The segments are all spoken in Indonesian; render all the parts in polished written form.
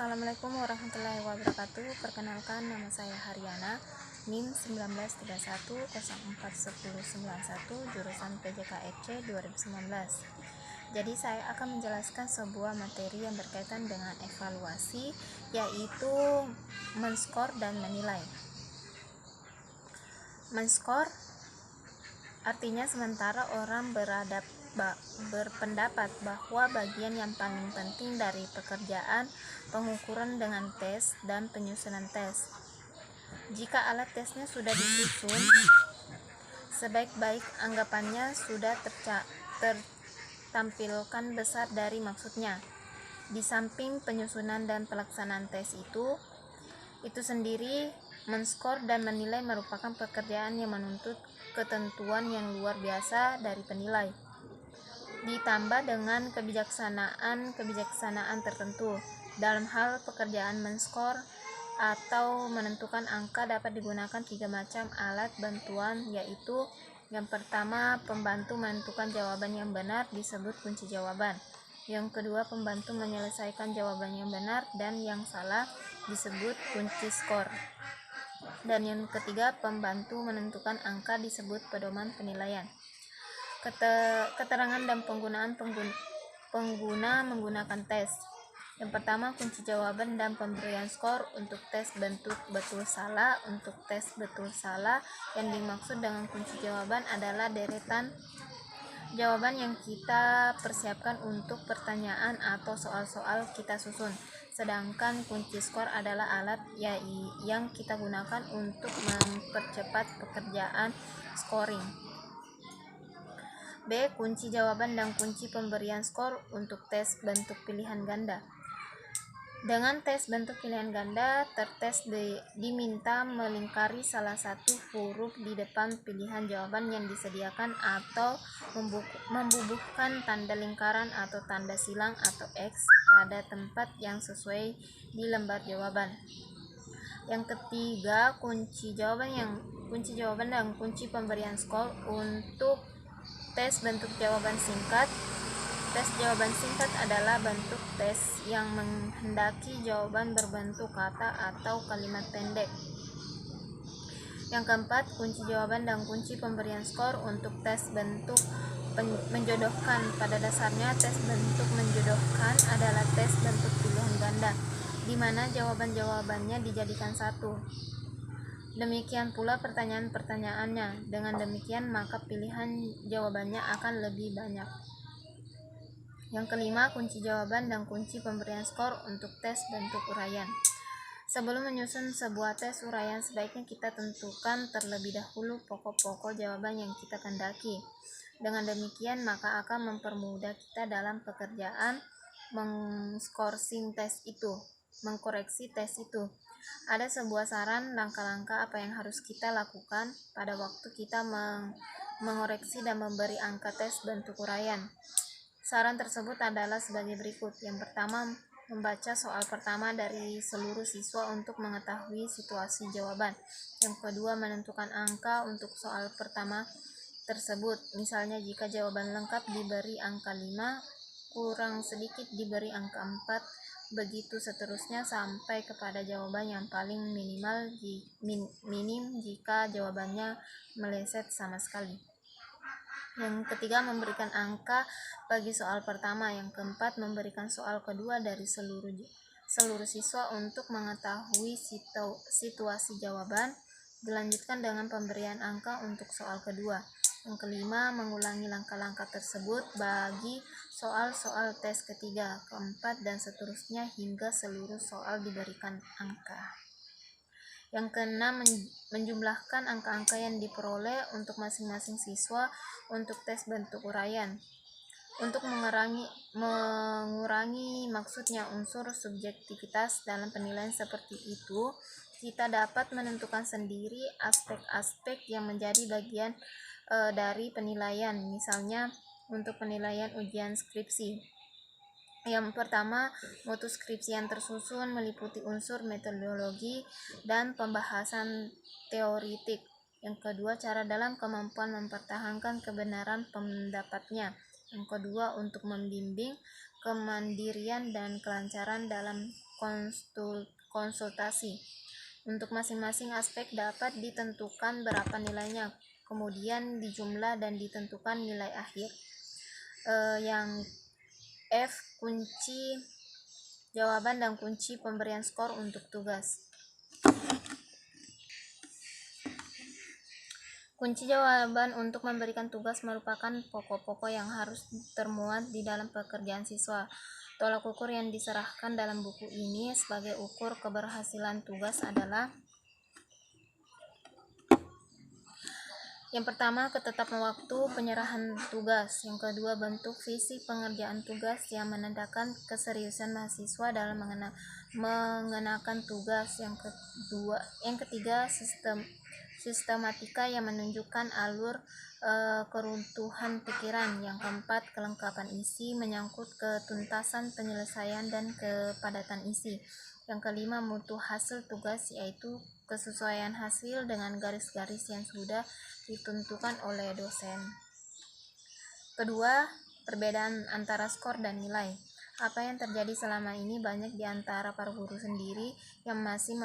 Assalamualaikum warahmatullahi wabarakatuh. Perkenalkan, nama saya Haryana, NIM 1931041091, jurusan PJKFC 2019. Jadi saya akan menjelaskan sebuah materi yang berkaitan dengan evaluasi, yaitu men-skor dan menilai. Men-skor artinya sementara orang berpendapat bahwa bagian yang paling penting dari pekerjaan pengukuran dengan tes dan penyusunan tes. Jika alat tesnya sudah disusun, sebaik-baik anggapannya sudah tertampilkan besar dari maksudnya. Di samping penyusunan dan pelaksanaan tes itu sendiri, men-skor dan menilai merupakan pekerjaan yang menuntut ketentuan yang luar biasa dari penilai, ditambah dengan kebijaksanaan tertentu. Dalam hal pekerjaan men-skor atau menentukan angka dapat digunakan 3 macam alat bantuan, yaitu yang pertama, pembantu menentukan jawaban yang benar disebut kunci jawaban. Yang kedua, pembantu menyelesaikan jawaban yang benar dan yang salah disebut kunci skor. Dan yang ketiga, pembantu menentukan angka disebut pedoman penilaian. Keterangan dan penggunaan pengguna menggunakan tes. Yang pertama, kunci jawaban dan pemberian skor untuk tes bentuk betul salah. Untuk tes betul salah, yang dimaksud dengan kunci jawaban adalah deretan jawaban yang kita persiapkan untuk pertanyaan atau soal-soal kita susun. Sedangkan kunci skor adalah alat yang kita gunakan untuk mempercepat pekerjaan scoring. B. Kunci jawaban dan kunci pemberian skor untuk tes bentuk pilihan ganda. Dengan tes bentuk pilihan ganda, tertes diminta melingkari salah satu huruf di depan pilihan jawaban yang disediakan atau membubuhkan tanda lingkaran atau tanda silang atau X pada tempat yang sesuai di lembar jawaban. Yang ketiga, kunci jawaban dan kunci pemberian skor untuk tes bentuk jawaban singkat. Tes jawaban singkat adalah bentuk tes yang menghendaki jawaban berbentuk kata atau kalimat pendek. Yang keempat, kunci jawaban dan kunci pemberian skor untuk tes bentuk menjodohkan. Pada dasarnya, tes bentuk menjodohkan adalah tes bentuk pilihan ganda, di mana jawaban-jawabannya dijadikan satu. Demikian pula pertanyaan-pertanyaannya. Dengan demikian, maka pilihan jawabannya akan lebih banyak. Yang kelima, kunci jawaban dan kunci pemberian skor untuk tes bentuk uraian. Sebelum menyusun sebuah tes uraian, sebaiknya kita tentukan terlebih dahulu pokok-pokok jawaban yang kita kehendaki. Dengan demikian, maka akan mempermudah kita dalam pekerjaan mengskorsing tes itu, mengkoreksi tes itu. Ada sebuah saran langkah-langkah apa yang harus kita lakukan pada waktu kita mengoreksi dan memberi angka tes bentuk uraian. Saran tersebut adalah sebagai berikut. Yang pertama, membaca soal pertama dari seluruh siswa untuk mengetahui situasi jawaban. Yang kedua, menentukan angka untuk soal pertama tersebut. Misalnya, jika jawaban lengkap diberi angka 5, kurang sedikit diberi angka 4, begitu seterusnya sampai kepada jawaban yang paling minim jika jawabannya meleset sama sekali. Yang ketiga, memberikan angka bagi soal pertama. Yang keempat, memberikan soal kedua dari seluruh siswa untuk mengetahui situasi jawaban. Dilanjutkan dengan pemberian angka untuk soal kedua. Yang kelima, mengulangi langkah-langkah tersebut bagi soal-soal tes ketiga, keempat, dan seterusnya hingga seluruh soal diberikan angka. Yang keenam, menjumlahkan angka-angka yang diperoleh untuk masing-masing siswa untuk tes bentuk uraian. Untuk mengurangi maksudnya unsur subjektivitas dalam penilaian seperti itu, kita dapat menentukan sendiri aspek-aspek yang menjadi bagian dari penilaian. Misalnya, untuk penilaian ujian skripsi. Yang pertama, mutu skripsi yang tersusun meliputi unsur metodologi dan pembahasan teoritik. Yang kedua, cara dalam kemampuan mempertahankan kebenaran pendapatnya. Yang kedua, untuk membimbing kemandirian dan kelancaran dalam konsultasi. Untuk masing-masing aspek dapat ditentukan berapa nilainya, kemudian dijumlah dan ditentukan nilai akhir. Yang F, kunci jawaban dan kunci pemberian skor untuk tugas. Kunci jawaban untuk memberikan tugas merupakan pokok-pokok yang harus termuat di dalam pekerjaan siswa. Tolak ukur yang diserahkan dalam buku ini sebagai ukur keberhasilan tugas adalah: yang pertama, ketetapan waktu penyerahan tugas. Yang kedua, bentuk fisik pengerjaan tugas yang menandakan keseriusan mahasiswa dalam mengenakan tugas. Yang ketiga, sistematika yang menunjukkan alur keruntuhan pikiran. Yang keempat, kelengkapan isi menyangkut ketuntasan penyelesaian dan kepadatan isi. Yang kelima, mutu hasil tugas, yaitu kesesuaian hasil dengan garis-garis yang sudah ditentukan oleh dosen. Kedua, perbedaan antara skor dan nilai. Apa yang terjadi selama ini banyak di antara para guru sendiri yang masih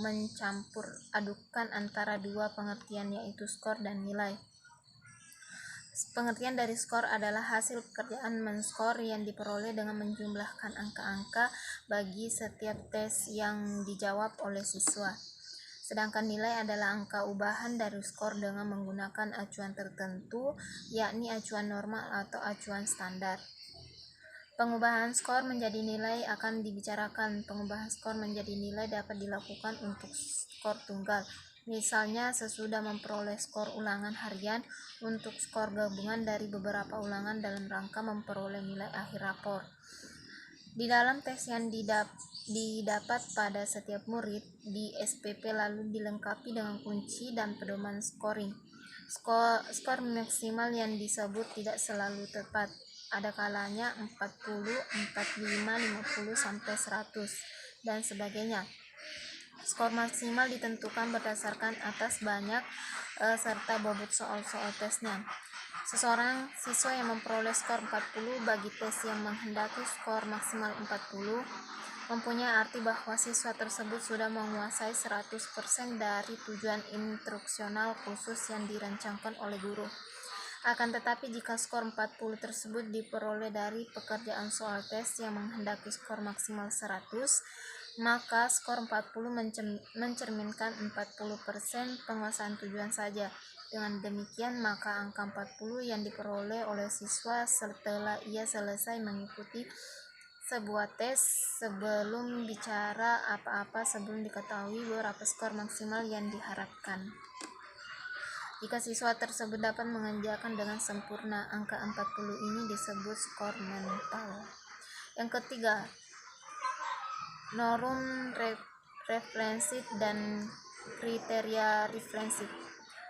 mencampur adukan antara dua pengertian, yaitu skor dan nilai. Pengertian dari skor adalah hasil pekerjaan menskor yang diperoleh dengan menjumlahkan angka-angka bagi setiap tes yang dijawab oleh siswa. Sedangkan nilai adalah angka ubahan dari skor dengan menggunakan acuan tertentu, yakni acuan normal atau acuan standar. Pengubahan skor menjadi nilai akan dibicarakan. Pengubahan skor menjadi nilai dapat dilakukan untuk skor tunggal. Misalnya, sesudah memperoleh skor ulangan harian untuk skor gabungan dari beberapa ulangan dalam rangka memperoleh nilai akhir rapor. Di dalam tes yang didapat pada setiap murid di SPP lalu dilengkapi dengan kunci dan pedoman scoring. Skor maksimal yang disebut tidak selalu tepat. Ada kalanya 40, 45, 50 sampai 100 dan sebagainya. Skor maksimal ditentukan berdasarkan atas banyak serta bobot soal-soal tesnya. Seseorang siswa yang memperoleh skor 40 bagi tes yang menghendaki skor maksimal 40 mempunyai arti bahwa siswa tersebut sudah menguasai 100% dari tujuan instruksional khusus yang dirancangkan oleh guru. Akan tetapi jika skor 40 tersebut diperoleh dari pekerjaan soal tes yang menghendaki skor maksimal 100, maka skor 40 mencerminkan 40% penguasaan tujuan saja. Dengan demikian, maka angka 40 yang diperoleh oleh siswa setelah ia selesai mengikuti sebuah tes sebelum bicara apa-apa, sebelum diketahui berapa skor maksimal yang diharapkan. Jika siswa tersebut dapat mengerjakan dengan sempurna, angka 40 ini disebut skor mental. Yang ketiga, norm referensi dan kriteria referensi.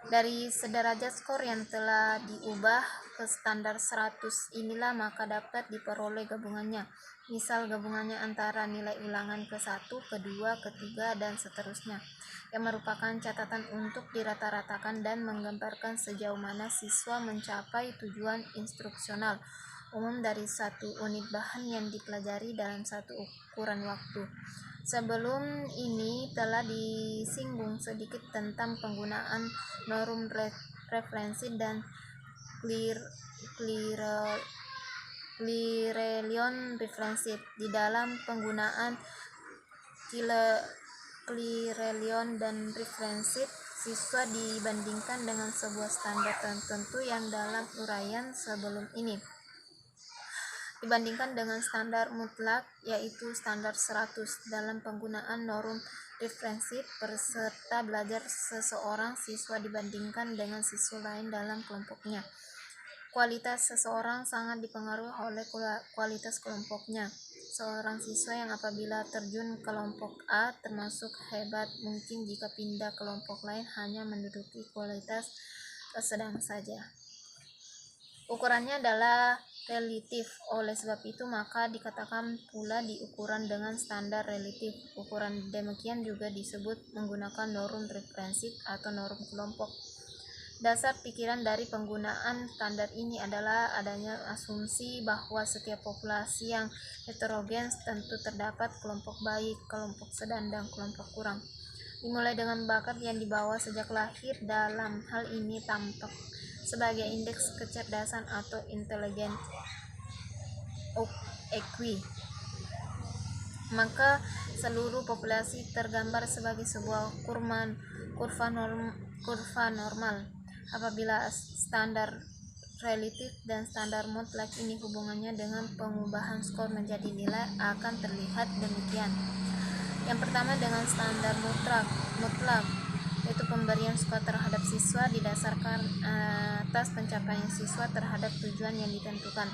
Dari sederajat skor yang telah diubah ke standar 100 inilah maka dapat diperoleh gabungannya. Misal gabungannya antara nilai ulangan ke-1, ke-2, ke-3, dan seterusnya, yang merupakan catatan untuk dirata-ratakan dan menggambarkan sejauh mana siswa mencapai tujuan instruksional umum dari satu unit bahan yang dipelajari dalam satu ukuran waktu. Sebelum ini telah disinggung sedikit tentang penggunaan norm referensi dan Clearelion referensi. Di dalam penggunaan Clearelion dan referensi, siswa dibandingkan dengan sebuah standar tertentu yang dalam uraian sebelum ini dibandingkan dengan standar mutlak, yaitu standar 100. Dalam penggunaan norm referensi, peserta belajar seseorang siswa dibandingkan dengan siswa lain dalam kelompoknya. Kualitas seseorang sangat dipengaruhi oleh kualitas kelompoknya. Seorang siswa yang apabila terjun kelompok A termasuk hebat, mungkin jika pindah kelompok lain hanya menduduki kualitas sedang saja. Ukurannya adalah relatif. Oleh sebab itu maka dikatakan pula diukuran dengan standar relatif. Ukuran demikian juga disebut menggunakan norm referensi atau norm kelompok. Dasar pikiran dari penggunaan standar ini adalah adanya asumsi bahwa setiap populasi yang heterogen tentu terdapat kelompok baik, kelompok sedang, dan kelompok kurang. Dimulai dengan bakat yang dibawa sejak lahir, dalam hal ini tampak sebagai indeks kecerdasan atau intelijen EQ. Maka seluruh populasi tergambar sebagai sebuah kurva normal. Apabila standar relatif dan standar mutlak ini hubungannya dengan pengubahan skor menjadi nilai akan terlihat demikian. Yang pertama dengan standar mutlak, yaitu pemberian skor terhadap siswa didasarkan atas pencapaian siswa terhadap tujuan yang ditentukan.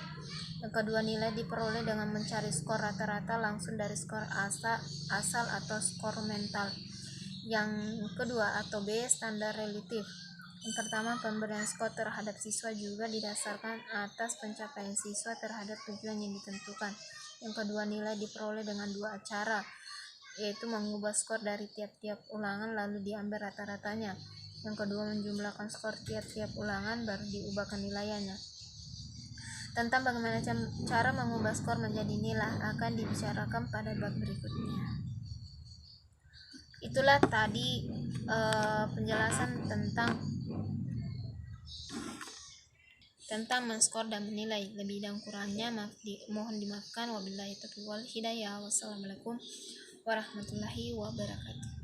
Yang kedua, nilai diperoleh dengan mencari skor rata-rata langsung dari skor asal atau skor mental. Yang kedua atau B, standar relatif. Yang pertama, pemberian skor terhadap siswa juga didasarkan atas pencapaian siswa terhadap tujuan yang ditentukan. Yang kedua, nilai diperoleh dengan dua cara, yaitu mengubah skor dari tiap-tiap ulangan lalu diambil rata-ratanya. Yang kedua, menjumlahkan skor tiap-tiap ulangan baru diubahkan nilainya. Tentang bagaimana cara mengubah skor menjadi nilai akan dibicarakan pada bab berikutnya. Itulah tadi penjelasan tentang menskor dan menilai. Lebih dan kurangnya mohon dimaafkan. Wabillahi taufiq wal hidayah. Wassalamualaikum warahmatullahi wabarakatuh.